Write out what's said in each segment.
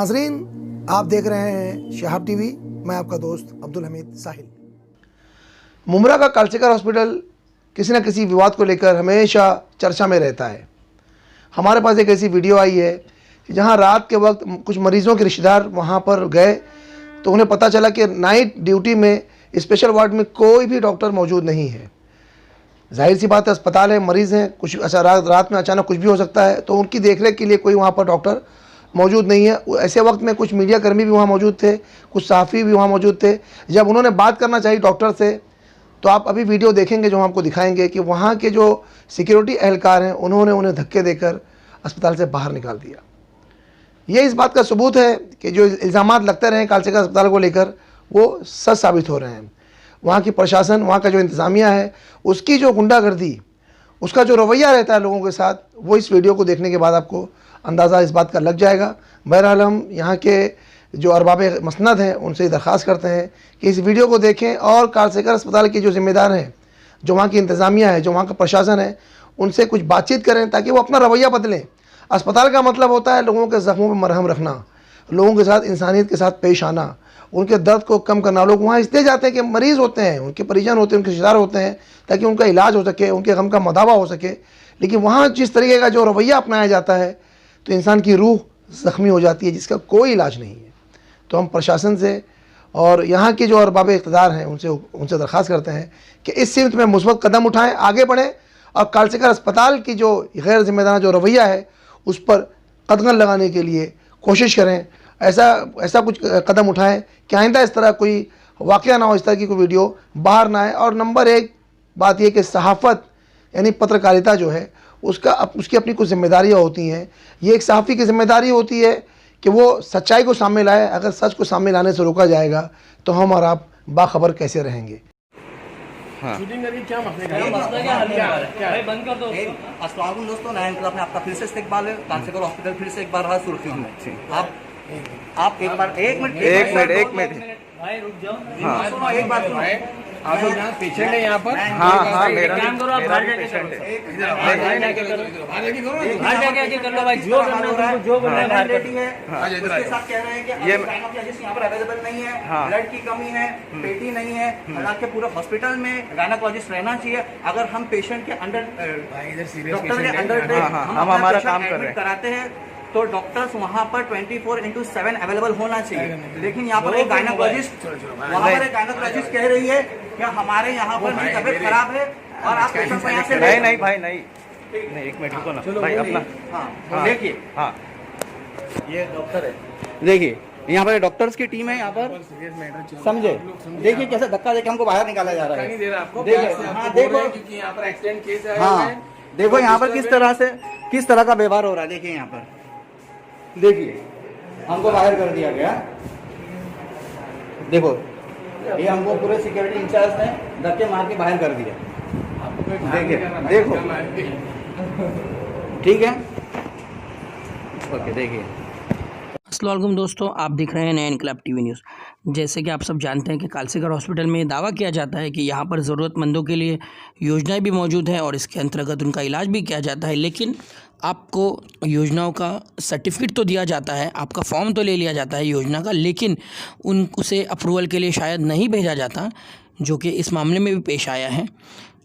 नाजरीन, आप देख रहे हैं शहाब टीवी। मैं आपका दोस्त अब्दुल हमीद साहिल। मुमरा का कालचक्कर हॉस्पिटल किसी न किसी विवाद को लेकर हमेशा चर्चा में रहता है। हमारे पास एक ऐसी वीडियो आई है जहां रात के वक्त कुछ मरीज़ों के रिश्तेदार वहां पर गए तो उन्हें पता चला कि नाइट ड्यूटी में स्पेशल वार्ड में कोई भी डॉक्टर मौजूद नहीं है। जाहिर सी बात है, अस्पताल है, मरीज़ हैं, कुछ अच्छा रात में अचानक कुछ भी हो सकता है, तो उनकी देखरेख के लिए कोई वहाँ पर डॉक्टर मौजूद नहीं है। ऐसे वक्त में कुछ मीडिया कर्मी भी वहाँ मौजूद थे, कुछ सहाफ़ी भी वहाँ मौजूद थे। जब उन्होंने बात करना चाहिए डॉक्टर से, तो आप अभी वीडियो देखेंगे जो हम आपको दिखाएंगे कि वहाँ के जो सिक्योरिटी एहलकार हैं उन्होंने उन्हें धक्के देकर अस्पताल से बाहर निकाल दिया। ये इस बात का सबूत है कि जो इल्ज़ामात लगते रहे कालचक्कर अस्पताल को लेकर वो सच साबित हो रहे हैं। वहाँ की प्रशासन, वहाँ का जो इंतज़ामिया है, उसकी जो गुंडागर्दी, उसका जो रवैया रहता है लोगों के साथ, वो इस वीडियो को देखने के बाद आपको अंदाज़ा इस बात का लग जाएगा। बहरहाल हम यहाँ के जो अरबाब मसनद हैं उनसे दरख्वास्त करते हैं कि इस वीडियो को देखें और कालचक्कर अस्पताल के जो ज़िम्मेदार हैं, जो वहाँ की इंतज़ामिया है, जो वहाँ का प्रशासन है, उनसे कुछ बातचीत करें ताकि वो अपना रवैया बदलें। अस्पताल का मतलब होता है लोगों के ज़ख्मों पर मरहम रखना, लोगों के साथ इंसानियत के साथ पेश आना, उनके दर्द को कम करना। लोग वहाँ इसलिए जाते हैं कि मरीज़ होते हैं, उनके परिजन होते हैं, उनके रिश्तेदार होते हैं, ताकि उनका इलाज हो सके, उनके गम का मदावा हो सके। लेकिन वहाँ जिस तरीके का जो रवैया अपनाया जाता है तो इंसान की रूह ज़ख्मी हो जाती है, जिसका कोई इलाज नहीं है। तो हम प्रशासन से और यहाँ के जो अरबाब इक़्तिदार हैं उनसे दरख्वास्त करते हैं कि इस सिमत में मुस्बत कदम उठाएँ, आगे बढ़ें और कालचक्कर अस्पताल की जो गैर ज़िम्मेदाराना जो रवैया है उस पर कदगन लगाने के लिए कोशिश करें। ऐसा कुछ कदम उठाएं कि आइंदा इस तरह कोई वाक़या ना हो, इस तरह की कोई वीडियो बाहर ना आए। और नंबर एक बात यह कि सहाफ़त यानी पत्रकारिता जो है उसकी अपनी कुछ जिम्मेदारियाँ होती हैं। ये एक सहाफ़ी की जिम्मेदारी होती है कि वो सच्चाई को सामने लाए। अगर सच को सामने लाने से रोका जाएगा तो हम और आप बाखबर कैसे रहेंगे। हाँ। शूटिंग करके क्या मसला है? बंद कर दो। अस्सलाम वालेकुम दोस्तों, नया इनकलाब में आपका फिर से इस्तकबाल है। कालचक्कर हॉस्पिटल फिर से एक बार रहा सुर्खियों में। आप एक मिनट भाई रुक जाओ। हाँ सुनो, एक बात सुनो। आप लोग यहाँ पेशेंट है यहाँ पर? हाँ मेरा काम करो, आप बाहर जाके पेशेंट है। कर लो भाई, जो करना है जो बोल रहे हैं लेडी है, उसके साथ कह रहे हैं कि ये गायनोकोलॉजिस्ट यहाँ पर अवेलेबल नहीं है, हाँ। ब्लड की कमी है, पेटी नहीं है। हालांकि पूरे हॉस्पिटल में गायनोकोलॉजिस्ट रहना चाहिए। अगर हम पेशेंट के अंडर डॉक्टर के अंडर हम हमारा काम कर रहे हैं कराते हैं तो डॉक्टर्स वहाँ पर 24/7 अवेलेबल होना चाहिए। लेकिन यहाँ पर एक गायनोकोलॉजिस्ट कह रही है कि हमारे यहाँ पर मेरी तबीयत खराब है और आप पेशेंट को यहाँ से नहीं भाई नहीं, एक मिनट रुको ना भाई अपना। हाँ देखिए, हाँ ये डॉक्टर है, देखिए यहाँ पर डॉक्टर्स की टीम है यहाँ पर, समझे। देखिए कैसे धक्का देके हमको बाहर निकाला जा रहा नहीं दे है। रहा आपको। देखो, हाँ देखो, क्योंकि यहाँ पर एक्सीडेंट केस है। हाँ देखो यहाँ पर किस तरह का व्यवहार हो रहा है। देखिए यहाँ पर देखिए, हमको बाहर कर दिया गया। देखो ये हमको पूरे सिक्योरिटी इंचार्ज ने धक्के मार के बाहर कर दिया। देखिए देखो, ठीक है, ओके। देखिए अस्सलाम वालेकुम दोस्तों, आप देख रहे हैं नया इनकलाब टीवी न्यूज़। जैसे कि आप सब जानते हैं कि कालचक्कर हॉस्पिटल में दावा किया जाता है कि यहाँ पर ज़रूरतमंदों के लिए योजनाएं भी मौजूद हैं और इसके अंतर्गत उनका इलाज भी किया जाता है। लेकिन आपको योजनाओं का सर्टिफिकेट तो दिया जाता है, आपका फॉर्म तो ले लिया जाता है योजना का, लेकिन उसे अप्रूवल के लिए शायद नहीं भेजा जाता, जो कि इस मामले में भी पेश आया है।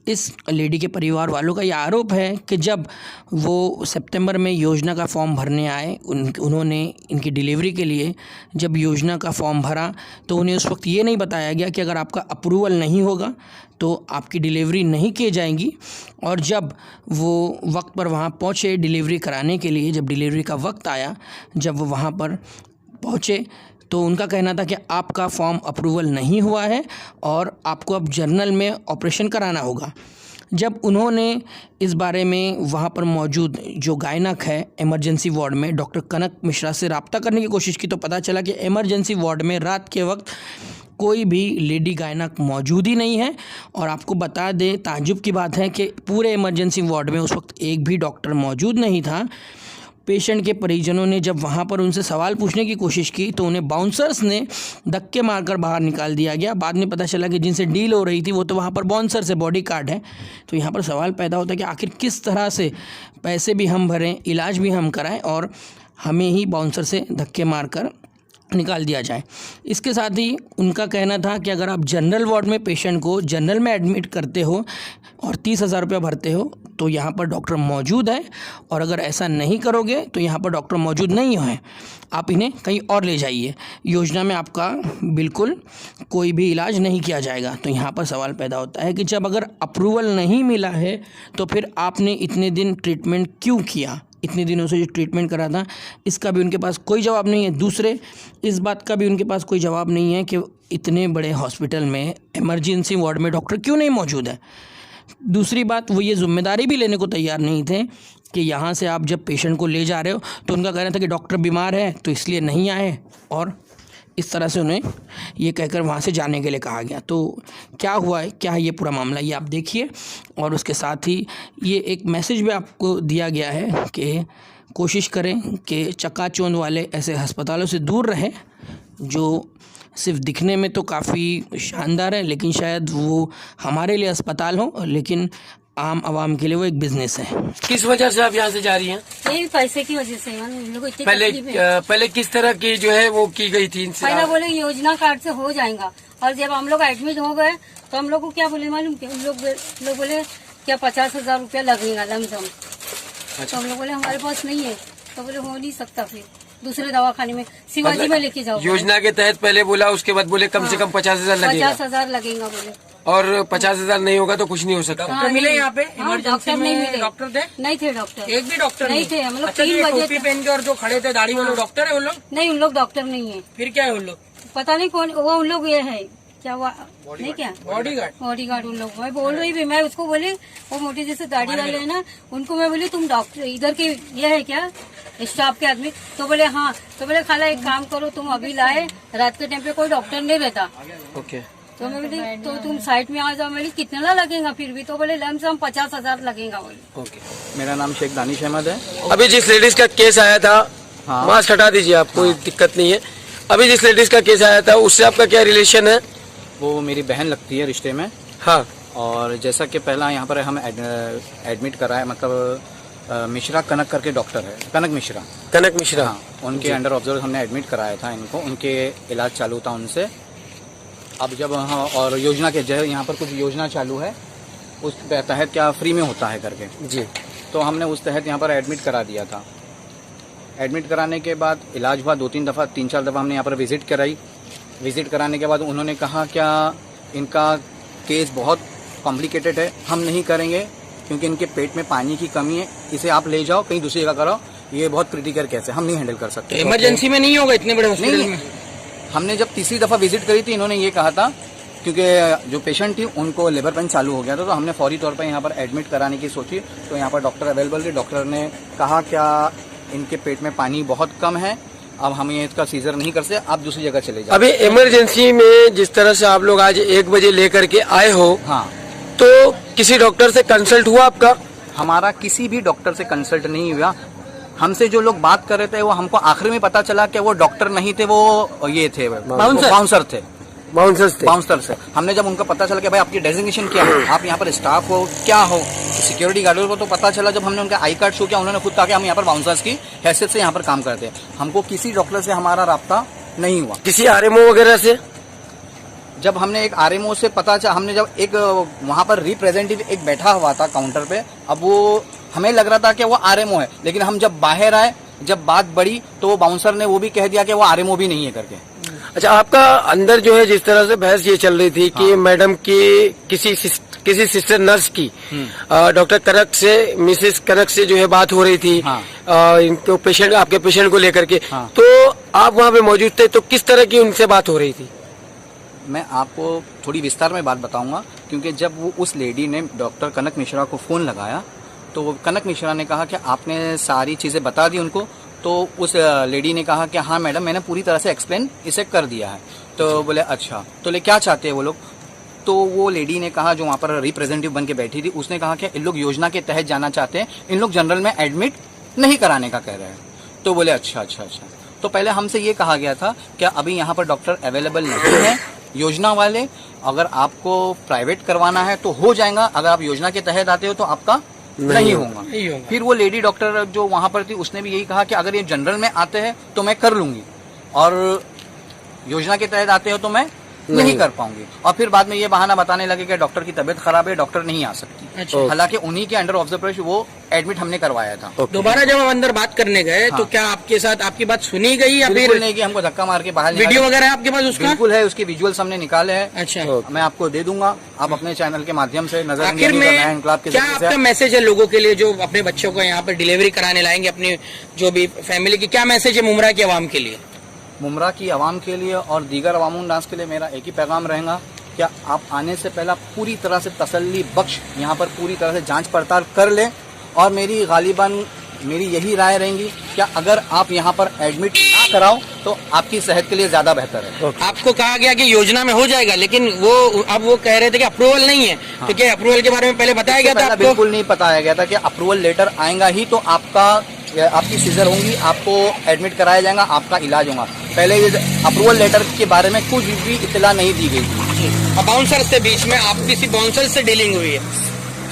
इस लेडी के परिवार वालों का यह आरोप है कि जब वो सितंबर में योजना का फॉर्म भरने आए, उन्होंने इनकी डिलीवरी के लिए जब योजना का फॉर्म भरा तो उन्हें उस वक्त ये नहीं बताया गया कि अगर आपका अप्रूवल नहीं होगा तो आपकी डिलीवरी नहीं की जाएगी। और जब वो वक्त पर वहाँ पहुँचे डिलीवरी कराने के लिए, जब डिलीवरी का वक्त आया, जब वो वहाँ पर पहुँचे तो उनका कहना था कि आपका फॉर्म अप्रूवल नहीं हुआ है और आपको अब जनरल में ऑपरेशन कराना होगा। जब उन्होंने इस बारे में वहाँ पर मौजूद जो गायनक है इमरजेंसी वार्ड में डॉक्टर कनक मिश्रा से रब्ता करने की कोशिश की तो पता चला कि इमरजेंसी वार्ड में रात के वक्त कोई भी लेडी गायनक मौजूद ही नहीं है। और आपको बता दें, ताज्जुब की बात है कि पूरे इमरजेंसी वार्ड में उस वक्त एक भी डॉक्टर मौजूद नहीं था। पेशेंट के परिजनों ने जब वहाँ पर उनसे सवाल पूछने की कोशिश की तो उन्हें बाउंसर्स ने धक्के मारकर बाहर निकाल दिया गया। बाद में पता चला कि जिनसे डील हो रही थी वो तो वहाँ पर बाउंसर से बॉडी गार्ड है। तो यहाँ पर सवाल पैदा होता है कि आखिर किस तरह से पैसे भी हम भरें, इलाज भी हम कराएं और हमें ही बाउंसर से धक्के मारकर निकाल दिया जाए। इसके साथ ही उनका कहना था कि अगर आप जनरल वार्ड में पेशेंट को जनरल में एडमिट करते हो और 30,000 रुपया भरते हो तो यहाँ पर डॉक्टर मौजूद है, और अगर ऐसा नहीं करोगे तो यहाँ पर डॉक्टर मौजूद नहीं है, आप इन्हें कहीं और ले जाइए, योजना में आपका बिल्कुल कोई भी इलाज नहीं किया जाएगा। तो यहाँ पर सवाल पैदा होता है कि जब अगर अप्रूवल नहीं मिला है तो फिर आपने इतने दिन ट्रीटमेंट क्यों किया, इतने दिनों से जो ट्रीटमेंट करा था इसका भी उनके पास कोई जवाब नहीं है। दूसरे इस बात का भी उनके पास कोई जवाब नहीं है कि इतने बड़े हॉस्पिटल में इमरजेंसी वार्ड में डॉक्टर क्यों नहीं मौजूद है। दूसरी बात, वो ये जिम्मेदारी भी लेने को तैयार नहीं थे कि यहाँ से आप जब पेशेंट को ले जा रहे हो तो उनका कहना था कि डॉक्टर बीमार है तो इसलिए नहीं आए, और इस तरह से उन्हें ये कहकर वहाँ से जाने के लिए कहा गया। तो क्या हुआ है, क्या है ये पूरा मामला, ये आप देखिए। और उसके साथ ही ये एक मैसेज भी आपको दिया गया है कि कोशिश करें कि चकाचौंध वाले ऐसे अस्पतालों से दूर रहें जो सिर्फ दिखने में तो काफ़ी शानदार है लेकिन शायद वो हमारे लिए अस्पताल हो लेकिन आम आवाम के लिए वो एक बिजनेस है। किस वजह से आप यहाँ से जा रही हैं? यही पैसे की वजह से हम लोग को इतनी पहले तकलीफ है। पहले किस तरह की जो है वो की गई थी इनसे? पहले बोले योजना कार्ड से हो जाएगा, और जब हम लोग एडमिट हो गए तो हम लोग को क्या बोले मालूम, उन लोग बोले क्या 50,000 रुपया लगेगा लमसम। तो हम लोग बोले हमारे पास नहीं है, तो बोले हो नहीं सकता, फिर दूसरे दवाखाने में शिवाजी में लेके जाओ। योजना के तहत पहले बोला, उसके बाद बोले कम से कम 50,000 लगेगा। 50,000 लगेगा बोले, और 50,000 नहीं होगा तो कुछ नहीं हो सकता। डॉक्टर मिले यहाँ पे? डॉक्टर नहीं मिले। डॉक्टर थे? नहीं थे डॉक्टर, एक भी डॉक्टर नहीं थे। हम लोग अच्छा, 3 बजे टोपी पहन के और जो खड़े थे दाढ़ी वाले डॉक्टर है उन लोग? नहीं, उन लोग डॉक्टर नहीं है। फिर क्या है उन लोग? पता नहीं कौन वो, उन लोग ये है क्या हुआ नहीं, क्या बॉडीगार्ड उन लोग। मैं बोल रही भी, मैं उसको बोली, वो मोटी जैसे दाढ़ी वाले है ना, उनको मैं बोली तुम डॉक्टर इधर के ये है क्या स्टाफ के आदमी? तो बोले हाँ। तो बोले खाला एक काम करो, तुम अभी लाए, रात के टाइम पे कोई डॉक्टर नहीं रहता। ओके। तो मैं बोली तो तुम साइड में आ जाओ। मैं बोली कितना लगेगा फिर भी? तो बोले लमसम 50,000 लगेगा। बोले ओके। मेरा नाम शेख दानिश अहमद है। अभी जिस लेडीज का केस आया था, हाँ। मास्क हटा दीजिए, आप कोई दिक्कत नहीं है। अभी जिस लेडीज का केस आया था उससे आपका क्या रिलेशन है? वो मेरी बहन लगती है रिश्ते में। हाँ। और जैसा कि पहला यहाँ पर हम एडमिट कराए, मतलब मिश्रा कनक करके डॉक्टर है, कनक मिश्रा। हाँ, उनके अंडर ऑब्जर्व हमने एडमिट कराया था इनको, उनके इलाज चालू था उनसे। अब जब हाँ, और योजना के जो यहाँ पर कुछ योजना चालू है उस तहत क्या फ्री में होता है करके जी, तो हमने उस तहत यहाँ पर एडमिट करा दिया था। एडमिट कराने के बाद इलाज हुआ 3-4 दफ़ा हमने यहाँ पर विजिट कराई। विजिट कराने के बाद उन्होंने कहा क्या इनका केस बहुत कॉम्प्लिकेटेड है, हम नहीं करेंगे क्योंकि इनके पेट में पानी की कमी है, इसे आप ले जाओ कहीं दूसरी जगह कराओ, ये बहुत क्रिटिकल केस है, हम नहीं हैंडल कर सकते। इमरजेंसी में नहीं होगा इतने बड़े हॉस्पिटल में? हमने जब तीसरी दफ़ा विजिट करी थी इन्होंने ये कहा था, क्योंकि जो पेशेंट थी उनको लेबर पेन चालू हो गया था, तो हमने फौरी तौर पर यहाँ पर एडमिट कराने की सोची। तो यहाँ पर डॉक्टर अवेलेबल थे, डॉक्टर ने कहा क्या इनके पेट में पानी बहुत कम है, अब हम ये इसका सीजर नहीं कर सकते, आप दूसरी जगह चले जाओ। अभी इमरजेंसी में जिस तरह से आप लोग आज 1 बजे लेकर के आए हो, हाँ, तो किसी डॉक्टर से कंसल्ट हुआ आपका? हमारा किसी भी डॉक्टर से कंसल्ट नहीं हुआ। हमसे जो लोग बात कर रहे थे वो हमको आखिर में पता चला कि वो डॉक्टर नहीं थे, वो ये थे बाउंसर थे। बाउंसर से हमने जब उनको पता चला कि भाई आपकी डेजिग्नेशन क्या है, आप यहाँ पर स्टाफ हो क्या हो, सिक्योरिटी गार्ड को तो पता चला। जब हमने उनका आई कार्ड शो किया उन्होंने खुद कहा कि हम यहाँ पर बाउंसर्स की हैसियत से यहाँ पर काम करते हैं। हमको किसी डॉक्टर से हमारा राब्ता नहीं हुआ। किसी आरएमओ वगैरह से? जब हमने एक आरएमओ से पता चला, हमने जब एक वहाँ पर रिप्रेजेंटेटिव एक बैठा हुआ था काउंटर पे, अब वो हमें लग रहा था कि वो आरएमओ है, लेकिन हम जब बाहर आए, जब बात बढ़ी तो वो बाउंसर ने वो भी कह दिया कि वो आरएमओ भी नहीं है करके। अच्छा, आपका अंदर जो है जिस तरह से बहस ये चल रही थी कि मैडम की किसी सिस्टर नर्स की डॉक्टर कनक से, मिसेस कनक से जो है बात हो रही थी, इनको पेशेंट, आपके पेशेंट को लेकर के, तो आप वहाँ पे मौजूद थे, तो किस तरह की उनसे बात हो रही थी? मैं आपको थोड़ी विस्तार में बात बताऊंगा, क्योंकि जब वो उस लेडी ने डॉक्टर कनक मिश्रा को फोन लगाया तो वो कनक मिश्रा ने कहा कि आपने सारी चीजें बता दी उनको। तो उस लेडी ने कहा कि हाँ मैडम, मैंने पूरी तरह से एक्सप्लेन इसे कर दिया है। तो बोले अच्छा, तो ले क्या चाहते हैं वो लोग? तो वो लेडी ने कहा, जो वहाँ पर रिप्रेजेंटेटिव बन के बैठी थी, उसने कहा कि इन लोग योजना के तहत जाना चाहते हैं, इन लोग जनरल में एडमिट नहीं कराने का कह रहे हैं। तो बोले अच्छा। तो पहले हमसे ये कहा गया था कि अभी यहाँ पर डॉक्टर अवेलेबल नहीं है योजना वाले, अगर आपको प्राइवेट करवाना है तो हो जाएगा, अगर आप योजना के तहत आते हो तो आपका नहीं होगा। फिर वो लेडी डॉक्टर जो वहां पर थी उसने भी यही कहा कि अगर ये जनरल में आते हैं तो मैं कर लूंगी, और योजना के तहत आते हो तो मैं नहीं कर पाऊंगी। और फिर बाद में ये बहाना बताने लगे कि डॉक्टर की तबीयत खराब है, डॉक्टर नहीं आ सकती। अच्छा। हालांकि उन्हीं के अंडर ऑब्जर्वेशन वो एडमिट हमने करवाया था। दोबारा जब हम अंदर बात करने गए तो क्या आपके साथ आपकी बात सुनी गई या बिल्कुल फिर नहीं कि हमको धक्का मार के बाहर वीडियो वगैरह है आपके पास उसका? बिल्कुल है, उसके विजुअल्स हमने निकाले हैं। अच्छा। मैं आपको दे दूंगा, आप अपने चैनल के माध्यम से नजर आखिर में क्या आपका मैसेज है लोगों के लिए जो अपने बच्चों को यहाँ पर डिलीवरी कराने लाएंगे, अपनी जो भी फैमिली की, क्या मैसेज है मुमरा की आवाम के लिए? मुमरा की आवाम के लिए और दीगर अवामुन नास के लिए मेरा एक ही पैगाम रहेगा, क्या आप आने से पहले पूरी तरह से तसल्ली बख्श यहाँ पर पूरी तरह से जांच पड़ताल कर लें। और मेरी गालिबन मेरी यही राय रहेगी, क्या अगर आप यहाँ पर एडमिट ना कराओ तो आपकी सेहत के लिए ज्यादा बेहतर है। आपको कहा गया कि योजना में हो जाएगा, लेकिन अब वो कह रहे थे कि अप्रूवल नहीं है। तो क्या अप्रूवल के बारे में पहले बताया गया था आपको? बिल्कुल नहीं बताया गया था कि अप्रूवल लेटर आएगा ही तो आपकी सीजर होंगी, आपको एडमिट कराया जाएगा, आपका इलाज होगा। पहले ये अप्रूवल लेटर के बारे में कुछ भी इत्तला नहीं दी गई थी। बाउंसर से बीच में आप किसी बाउंसर से डीलिंग हुई है?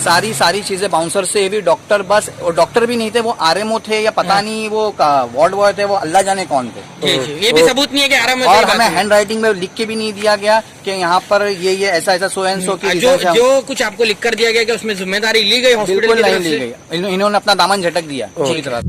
सारी चीजें बाउंसर से भी, डॉक्टर बस, और डॉक्टर भी नहीं थे, वो आरएमओ थे या पता नहीं वो वार्ड बॉय थे, वो अल्लाह जाने कौन थे। ये भी सबूत नहीं है कि आरएमओ। और हमें हैंड राइटिंग में लिख के भी नहीं दिया गया कि यहाँ पर ये ऐसा सो एंड सो की जो कुछ आपको लिख कर दिया गया कि उसमें जिम्मेदारी ली गई हॉस्पिटल की तरफ से? इन्होंने अपना दामन झटक दिया पूरी तरह।